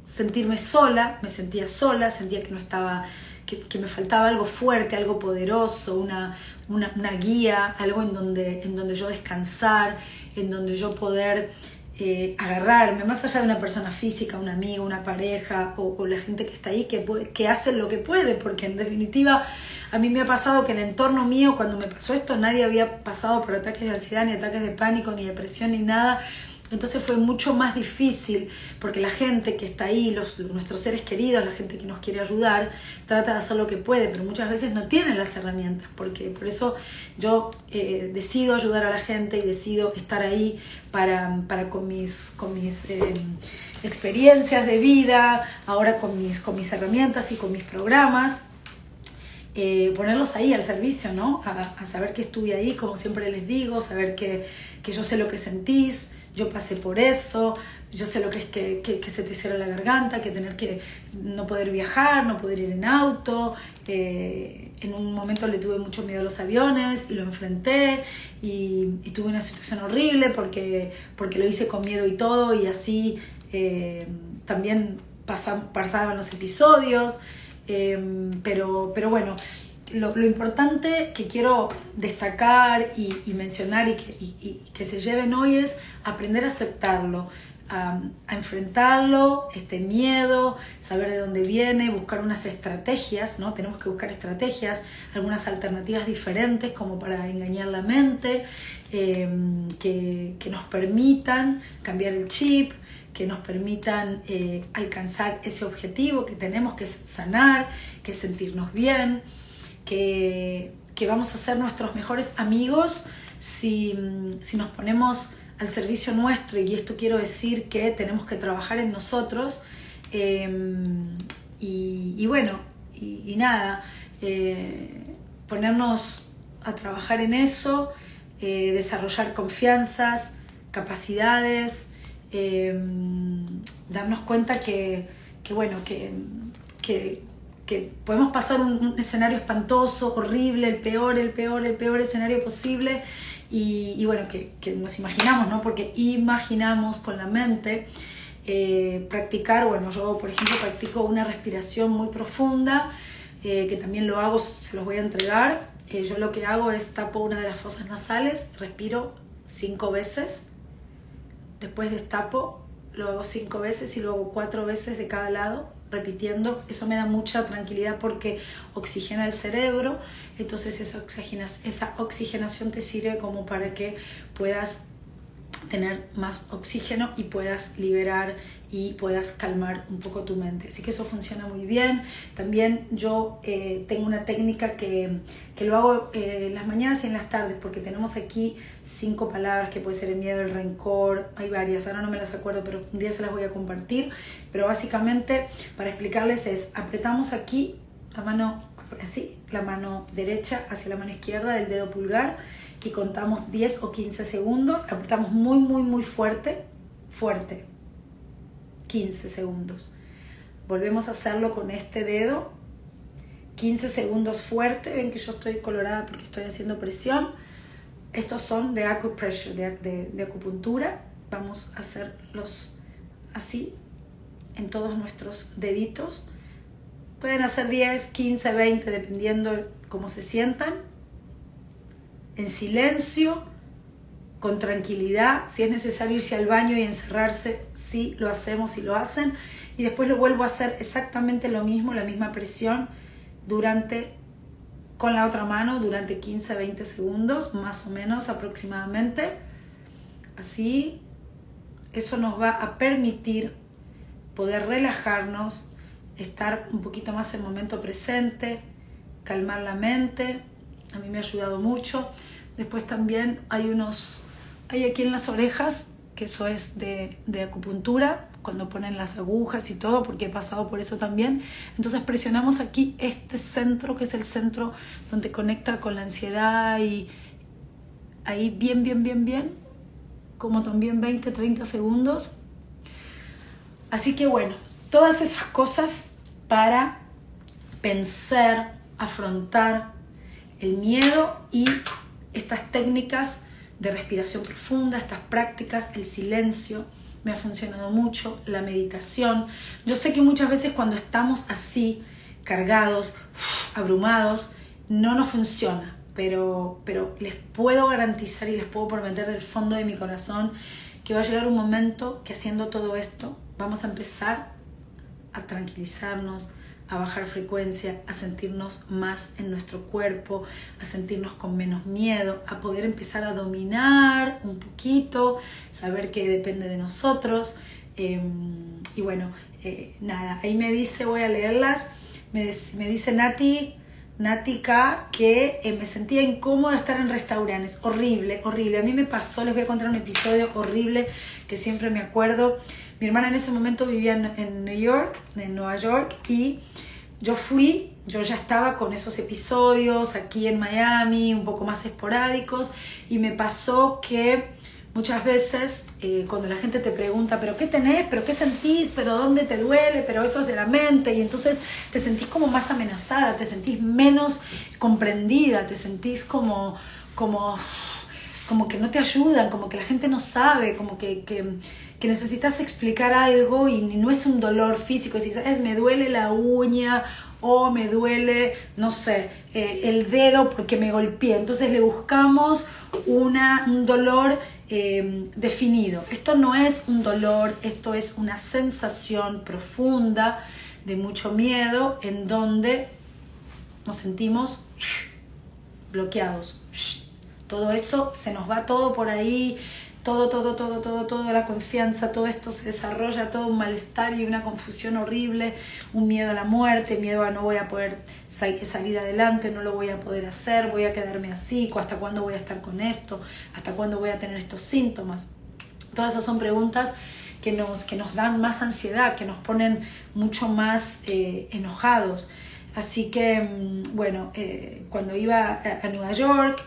sentirme sola, me sentía sola, sentía que no estaba, que me faltaba algo fuerte, algo poderoso, una guía, algo en donde yo descansar, en donde yo poder agarrarme, más allá de una persona física, un amigo, una pareja o la gente que está ahí, que hace lo que puede, porque en definitiva a mí me ha pasado que en el entorno mío, cuando me pasó esto, nadie había pasado por ataques de ansiedad, ni ataques de pánico, ni depresión, ni nada. Entonces fue mucho más difícil, porque la gente que está ahí, nuestros seres queridos, la gente que nos quiere ayudar, trata de hacer lo que puede, pero muchas veces no tienen las herramientas, porque por eso yo decido ayudar a la gente y decido estar ahí para con mis experiencias de vida, ahora con mis herramientas y con mis programas. Ponerlos ahí al servicio, ¿no? A saber que estuve ahí, como siempre les digo, saber que yo sé lo que sentís, yo pasé por eso, yo sé lo que es que se te cierra la garganta, que tener que no poder viajar, no poder ir en auto. En un momento le tuve mucho miedo a los aviones y lo enfrenté y tuve una situación horrible porque lo hice con miedo y todo, y así también pasaban los episodios. Pero bueno, lo importante que quiero destacar y mencionar y que se lleven hoy es aprender a aceptarlo, a enfrentarlo, este miedo, saber de dónde viene, buscar unas estrategias, ¿no? Tenemos que buscar estrategias, algunas alternativas diferentes como para engañar la mente, que nos permitan cambiar el chip, que nos permitan alcanzar ese objetivo que tenemos, que es sanar, que es sentirnos bien, que vamos a ser nuestros mejores amigos si nos ponemos al servicio nuestro, y esto quiero decir que tenemos que trabajar en nosotros, y bueno, y nada, ponernos a trabajar en eso, desarrollar confianzas, capacidades, darnos cuenta que podemos pasar un escenario espantoso, horrible, el peor escenario posible, y bueno, que nos imaginamos, ¿no? Porque imaginamos con la mente. Practicar, bueno, yo por ejemplo practico una respiración muy profunda, que también lo hago, se los voy a entregar. Yo lo que hago es tapo una de las fosas nasales, respiro 5 veces, después destapo, lo hago 5 veces y lo hago 4 veces de cada lado, repitiendo. Eso me da mucha tranquilidad porque oxigena el cerebro, entonces esa oxigenación te sirve como para que puedas tener más oxígeno y puedas liberar y puedas calmar un poco tu mente. Así que eso funciona muy bien. También yo tengo una técnica que lo hago en las mañanas y en las tardes, porque tenemos aquí 5 palabras, que puede ser el miedo, el rencor, hay varias, ahora no me las acuerdo, pero un día se las voy a compartir. Pero básicamente, para explicarles, es apretamos aquí la mano, así, la mano derecha hacia la mano izquierda del dedo pulgar, y contamos 10 o 15 segundos, apretamos muy muy muy fuerte, 15 segundos. Volvemos a hacerlo con este dedo, 15 segundos fuerte. Ven que yo estoy colorada porque estoy haciendo presión. Estos son de acupressure, de acupuntura. Vamos a hacerlos así en todos nuestros deditos. Pueden hacer 10, 15, 20, dependiendo cómo se sientan. En silencio, con tranquilidad. Si es necesario irse al baño y encerrarse, sí, lo hacemos y lo hacen. Y después lo vuelvo a hacer exactamente lo mismo, la misma presión, con la otra mano, durante 15 a 20 segundos, más o menos aproximadamente. Así, eso nos va a permitir poder relajarnos, estar un poquito más en el momento presente, calmar la mente. A mí me ha ayudado mucho. Después también hay aquí en las orejas que eso es de acupuntura, cuando ponen las agujas y todo, porque he pasado por eso también. Entonces presionamos aquí este centro, que es el centro donde conecta con la ansiedad, y ahí bien, como también 20-30 segundos. Así que bueno, todas esas cosas para pensar, afrontar el miedo, y estas técnicas de respiración profunda, estas prácticas, el silencio, me ha funcionado mucho, la meditación. Yo sé que muchas veces cuando estamos así, cargados, abrumados, no nos funciona, pero les puedo garantizar y les puedo prometer del fondo de mi corazón que va a llegar un momento que haciendo todo esto vamos a empezar a tranquilizarnos, a bajar frecuencia, a sentirnos más en nuestro cuerpo, a sentirnos con menos miedo, a poder empezar a dominar un poquito, saber que depende de nosotros. Y bueno, nada, ahí me dice, voy a leerlas, me dice Nati K, que me sentía incómoda estar en restaurantes. Horrible. A mí me pasó, les voy a contar un episodio horrible que siempre me acuerdo. Mi hermana en ese momento vivía en Nueva York, y yo ya estaba con esos episodios aquí en Miami, un poco más esporádicos, y me pasó que muchas veces cuando la gente te pregunta, ¿pero qué tenés? ¿Pero qué sentís? ¿Pero dónde te duele? ¿Pero eso es de la mente? Y entonces te sentís como más amenazada, te sentís menos comprendida, te sentís como que no te ayudan, como que la gente no sabe, como que necesitas explicar algo y no es un dolor físico. Si sabes, me duele la uña o me duele, no sé, el dedo porque me golpeé. Entonces le buscamos un dolor definido. Esto no es un dolor, esto es una sensación profunda de mucho miedo, en donde nos sentimos bloqueados. Todo eso se nos va todo por ahí, toda la confianza, todo esto se desarrolla, todo un malestar y una confusión horrible, un miedo a la muerte, miedo a no voy a poder salir adelante, no lo voy a poder hacer, voy a quedarme así, ¿hasta cuándo voy a estar con esto? ¿Hasta cuándo voy a tener estos síntomas? Todas esas son preguntas que nos dan más ansiedad, que nos ponen mucho más enojados. Así que, bueno, cuando iba a Nueva York,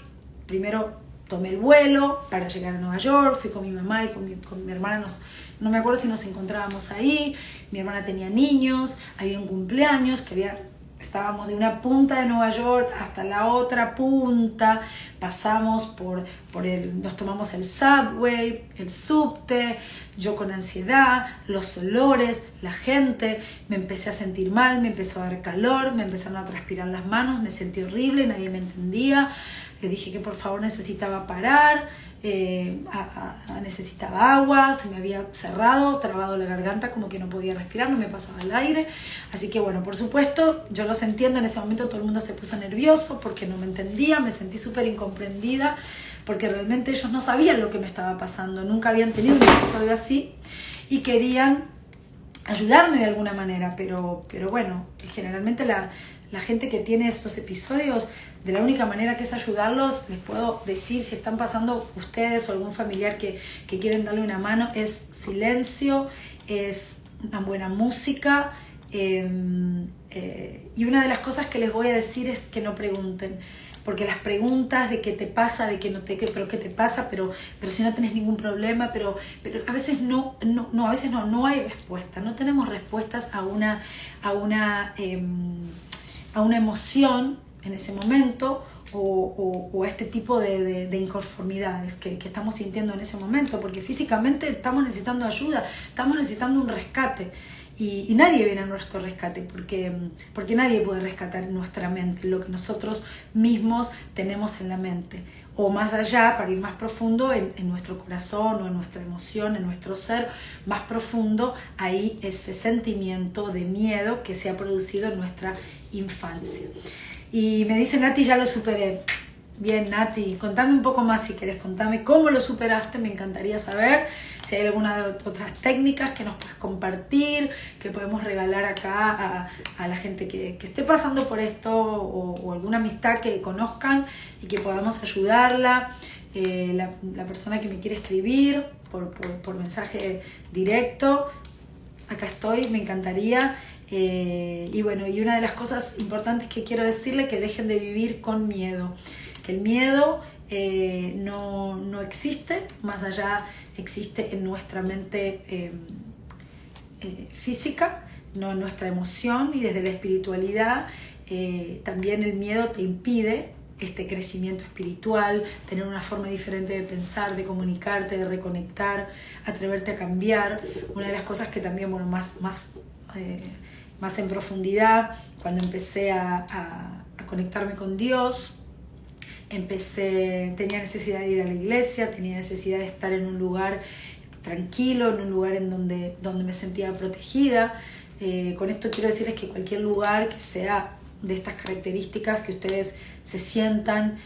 primero tomé el vuelo para llegar a Nueva York, fui con mi mamá y con mi hermana, no me acuerdo si nos encontrábamos ahí, mi hermana tenía niños, había un cumpleaños, estábamos de una punta de Nueva York hasta la otra punta, pasamos nos tomamos el subway, el subte, yo con ansiedad, los olores, la gente, me empecé a sentir mal, me empezó a dar calor, me empezaron a transpirar las manos, me sentí horrible, nadie me entendía. Le dije que por favor necesitaba parar, necesitaba agua, se me había trabado la garganta, como que no podía respirar, no me pasaba el aire. Así que bueno, por supuesto, yo los entiendo, en ese momento todo el mundo se puso nervioso porque no me entendía, me sentí súper incomprendida, porque realmente ellos no sabían lo que me estaba pasando, nunca habían tenido un episodio así y querían ayudarme de alguna manera, pero bueno, generalmente la gente que tiene estos episodios, de la única manera que es ayudarlos, les puedo decir, si están pasando ustedes o algún familiar que quieren darle una mano, es silencio, es una buena música, y una de las cosas que les voy a decir es que no pregunten, porque las preguntas de qué te pasa, de qué no te, pero qué te pasa, pero si no tenés ningún problema, pero a veces no hay respuesta, no tenemos respuestas a una emoción en ese momento, o a este tipo de inconformidades que estamos sintiendo en ese momento, porque físicamente estamos necesitando ayuda, estamos necesitando un rescate, y nadie viene a nuestro rescate, porque nadie puede rescatar nuestra mente, lo que nosotros mismos tenemos en la mente, o más allá, para ir más profundo, en nuestro corazón o en nuestra emoción, en nuestro ser más profundo, ahí ese sentimiento de miedo que se ha producido en nuestra infancia. Y me dice Nati, ya lo superé. Bien, Nati, contame un poco más si querés, contame cómo lo superaste, me encantaría saber si hay alguna de otras técnicas que nos puedes compartir, que podemos regalar acá a la gente que esté pasando por esto, o alguna amistad que conozcan y que podamos ayudarla, la persona que me quiere escribir, por mensaje directo. Acá estoy, me encantaría. Y bueno, y una de las cosas importantes que quiero decirles, que dejen de vivir con miedo. Que el miedo no existe, más allá existe en nuestra mente física, no en nuestra emoción, y desde la espiritualidad también el miedo te impide este crecimiento espiritual, tener una forma diferente de pensar, de comunicarte, de reconectar, atreverte a cambiar. Una de las cosas que también, bueno, más en profundidad, cuando empecé a conectarme con Dios, tenía necesidad de ir a la iglesia, tenía necesidad de estar en un lugar tranquilo, en un lugar en donde me sentía protegida. Con esto quiero decirles que cualquier lugar que sea de estas características, que ustedes se sientan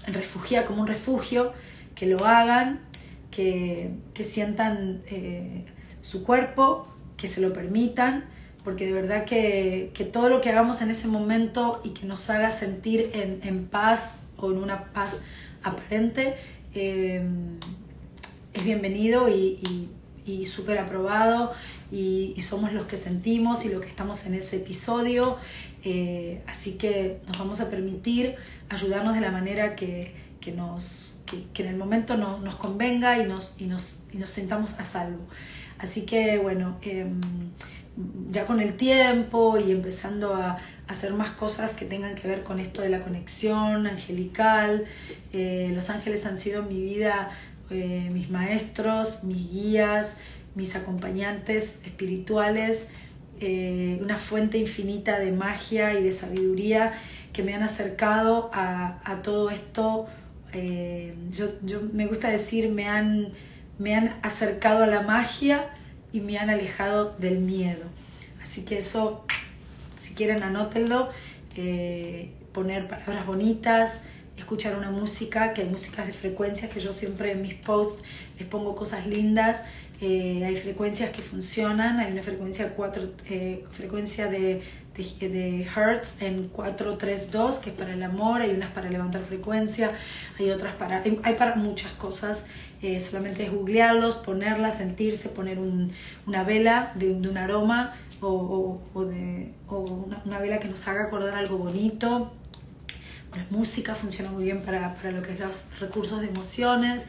refugiados, como un refugio, que lo hagan, que sientan su cuerpo, que se lo permitan, porque de verdad que todo lo que hagamos en ese momento y que nos haga sentir en paz o en una paz aparente es bienvenido y súper aprobado, y somos los que sentimos y los que estamos en ese episodio. Así que nos vamos a permitir ayudarnos de la manera que en el momento nos convenga y nos sintamos a salvo. Así que bueno, ya con el tiempo y empezando a hacer más cosas que tengan que ver con esto de la conexión angelical, los ángeles han sido en mi vida mis maestros, mis guías, mis acompañantes espirituales, una fuente infinita de magia y de sabiduría que me han acercado a todo esto. Yo me gusta decir, me han acercado a la magia y me han alejado del miedo. Así que eso, si quieren, anótenlo, poner palabras bonitas, escuchar una música, que hay músicas de frecuencias, que yo siempre en mis posts les pongo cosas lindas. Hay frecuencias que funcionan, hay una frecuencia de Hertz en 432, que es para el amor, hay unas para levantar frecuencia, hay otras hay para muchas cosas. Solamente es googlearlos, ponerlas, sentirse, poner una vela de un aroma o una vela que nos haga acordar algo bonito. La música funciona muy bien para lo que es los recursos de emociones.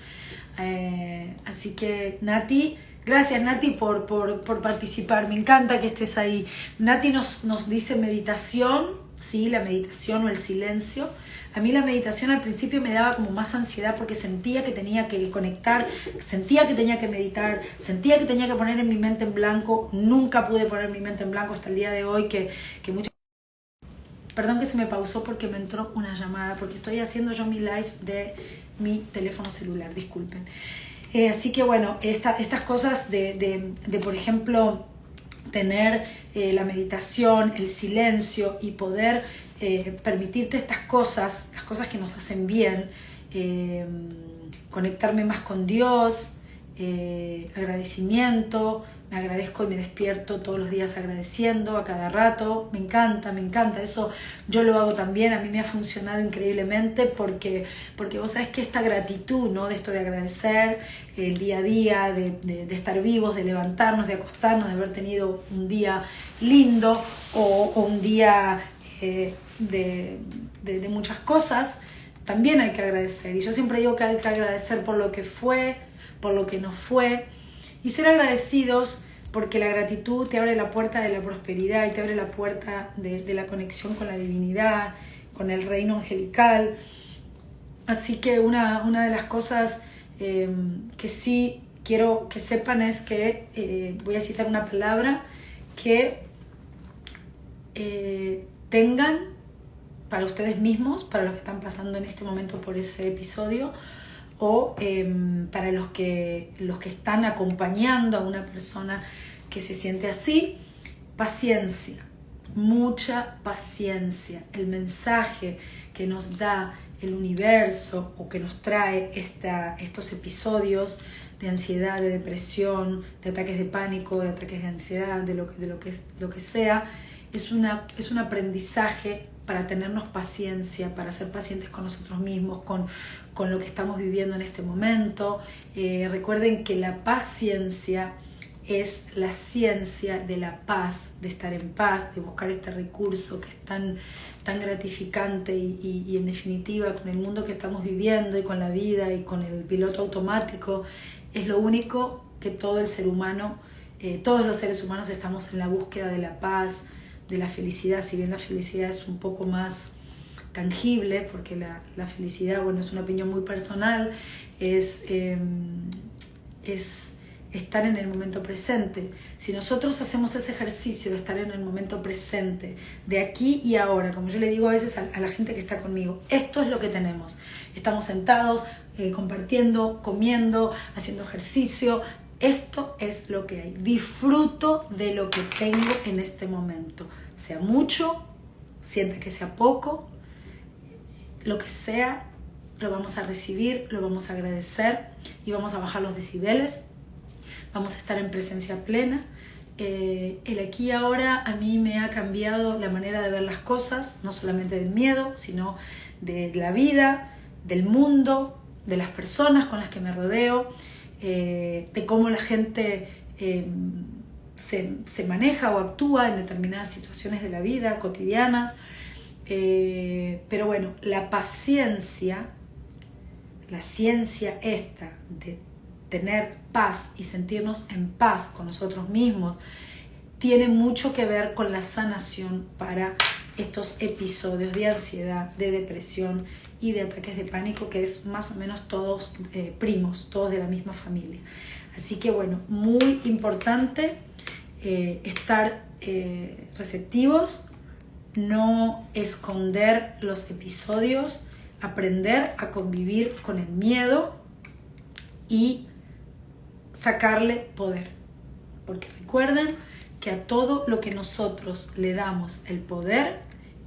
Así que Nati, gracias Nati por participar, me encanta que estés ahí. Nati nos dice meditación, sí, la meditación o el silencio. A mí la meditación al principio me daba como más ansiedad porque sentía que tenía que conectar, sentía que tenía que meditar, sentía que tenía que poner en mi mente en blanco. Nunca pude poner mi mente en blanco hasta el día de hoy, que muchas... Perdón que se me pausó porque me entró una llamada, porque estoy haciendo yo mi live de mi teléfono celular, disculpen. Así que bueno, estas cosas de por ejemplo, tener la meditación, el silencio y poder permitirte estas cosas, las cosas que nos hacen bien, conectarme más con Dios, agradecimiento. Me agradezco y me despierto todos los días agradeciendo a cada rato. Me encanta eso. Yo lo hago también, a mí me ha funcionado increíblemente porque vos sabés que esta gratitud, ¿no? De esto de agradecer el día a día, de estar vivos, de levantarnos, de acostarnos, de haber tenido un día lindo o un día de muchas cosas, también hay que agradecer. Y yo siempre digo que hay que agradecer por lo que fue, por lo que no fue, y ser agradecidos, porque la gratitud te abre la puerta de la prosperidad y te abre la puerta de la conexión con la divinidad, con el reino angelical. Así que una de las cosas que sí quiero que sepan es que voy a citar una palabra que tengan para ustedes mismos, para los que están pasando en este momento por ese episodio, o para los que están acompañando a una persona que se siente así. Paciencia, mucha paciencia. El mensaje que nos da el universo o que nos trae estos episodios de ansiedad, de depresión, de ataques de pánico, de ataques de ansiedad, de lo que sea, es un aprendizaje para tenernos paciencia, para ser pacientes con nosotros mismos, con lo que estamos viviendo en este momento. Recuerden que la paciencia es la ciencia de la paz, de estar en paz, de buscar este recurso que es tan gratificante y en definitiva con el mundo que estamos viviendo y con la vida y con el piloto automático, es lo único que todo el ser humano, todos los seres humanos estamos en la búsqueda de la paz, de la felicidad. Si bien la felicidad es un poco más tangible, porque la felicidad, bueno, es una opinión muy personal, es estar en el momento presente. Si nosotros hacemos ese ejercicio de estar en el momento presente, de aquí y ahora, como yo le digo a veces a la gente que está conmigo, esto es lo que tenemos. Estamos sentados, compartiendo, comiendo, haciendo ejercicio. Esto es lo que hay. Disfruto de lo que tengo en este momento. Sea mucho, sienta que sea poco, lo que sea, lo vamos a recibir, lo vamos a agradecer y vamos a bajar los decibeles. Vamos a estar en presencia plena. El aquí y ahora a mí me ha cambiado la manera de ver las cosas, no solamente del miedo, sino de la vida, del mundo, de las personas con las que me rodeo, de cómo la gente se maneja o actúa en determinadas situaciones de la vida cotidianas. Pero bueno, la paciencia, la ciencia esta de tener paz y sentirnos en paz con nosotros mismos, tiene mucho que ver con la sanación para estos episodios de ansiedad, de depresión y de ataques de pánico, que es más o menos todos primos, todos de la misma familia. Así que bueno, muy importante estar receptivos, no esconder los episodios, aprender a convivir con el miedo y sacarle poder, porque recuerden que a todo lo que nosotros le damos el poder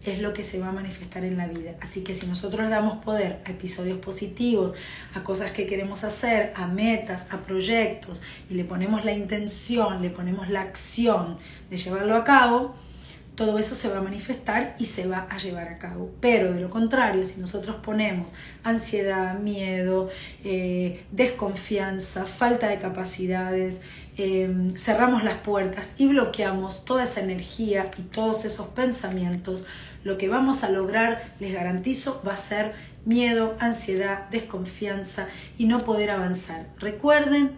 es lo que se va a manifestar en la vida. Así que si nosotros le damos poder a episodios positivos, a cosas que queremos hacer, a metas, a proyectos, y le ponemos la intención, le ponemos la acción de llevarlo a cabo, todo eso se va a manifestar y se va a llevar a cabo. Pero de lo contrario, si nosotros ponemos ansiedad, miedo, desconfianza, falta de capacidades, cerramos las puertas y bloqueamos toda esa energía y todos esos pensamientos, lo que vamos a lograr, les garantizo, va a ser miedo, ansiedad, desconfianza y no poder avanzar. Recuerden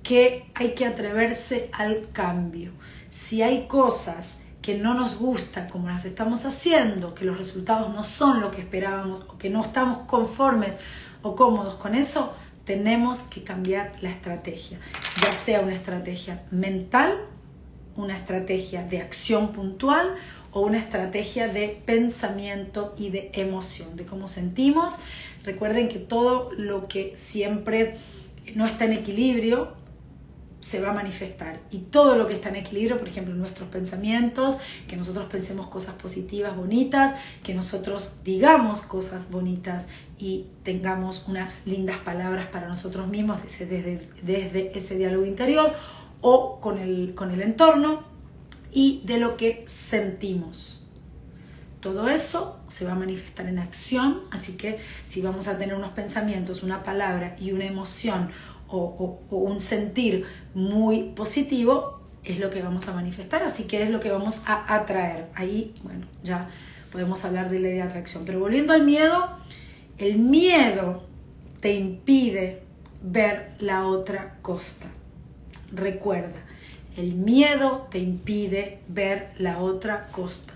que hay que atreverse al cambio. Si hay cosas que no nos gusta como las estamos haciendo, que los resultados no son lo que esperábamos o que no estamos conformes o cómodos con eso, tenemos que cambiar la estrategia, ya sea una estrategia mental, una estrategia de acción puntual o una estrategia de pensamiento y de emoción, de cómo sentimos. Recuerden que todo lo que siempre no está en equilibrio se va a manifestar, y todo lo que está en equilibrio, por ejemplo nuestros pensamientos, que nosotros pensemos cosas positivas, bonitas, que nosotros digamos cosas bonitas y tengamos unas lindas palabras para nosotros mismos desde ese diálogo interior o con el entorno, y de lo que sentimos. Todo eso se va a manifestar en acción, así que si vamos a tener unos pensamientos, una palabra y una emoción o un sentir muy positivo, es lo que vamos a manifestar, así que es lo que vamos a atraer. Ahí, bueno, ya podemos hablar de ley de atracción. Pero volviendo al miedo, el miedo te impide ver la otra costa. Recuerda, el miedo te impide ver la otra costa.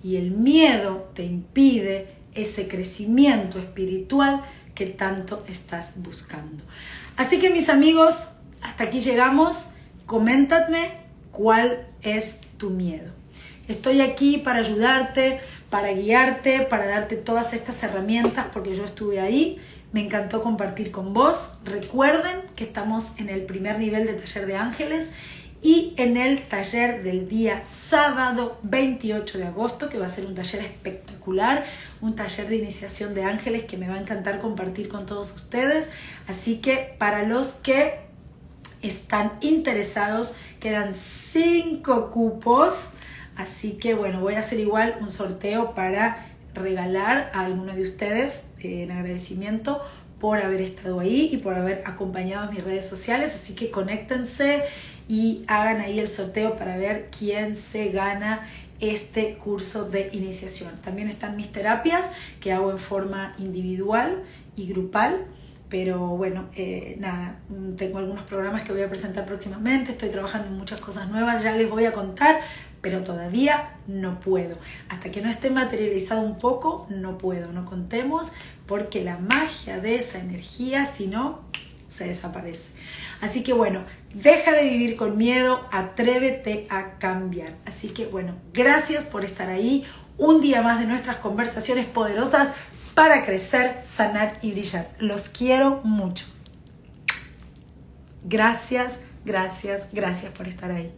Y el miedo te impide ese crecimiento espiritual que tanto estás buscando. Así que mis amigos, hasta aquí llegamos. Coméntame cuál es tu miedo. Estoy aquí para ayudarte, para guiarte, para darte todas estas herramientas, porque yo estuve ahí. Me encantó compartir con vos. Recuerden que estamos en el primer nivel de Taller de Ángeles y en el taller del día sábado 28 de agosto, que va a ser un taller espectacular, un taller de iniciación de ángeles que me va a encantar compartir con todos ustedes. Así que para los que están interesados, quedan 5 cupos, Así que bueno, voy a hacer igual un sorteo para regalar a alguno de ustedes en agradecimiento por haber estado ahí y por haber acompañado mis redes sociales. Así que conéctense y hagan ahí el sorteo para ver quién se gana este curso de iniciación. También están mis terapias que hago en forma individual y grupal. Pero bueno, nada, tengo algunos programas que voy a presentar próximamente, estoy trabajando en muchas cosas nuevas, ya les voy a contar, pero todavía no puedo. Hasta que no esté materializado un poco, no puedo, no contemos, porque la magia de esa energía, si no, se desaparece. Así que bueno, deja de vivir con miedo, atrévete a cambiar. Así que bueno, gracias por estar ahí, un día más de nuestras conversaciones poderosas para crecer, sanar y brillar. Los quiero mucho. Gracias, gracias, gracias por estar ahí.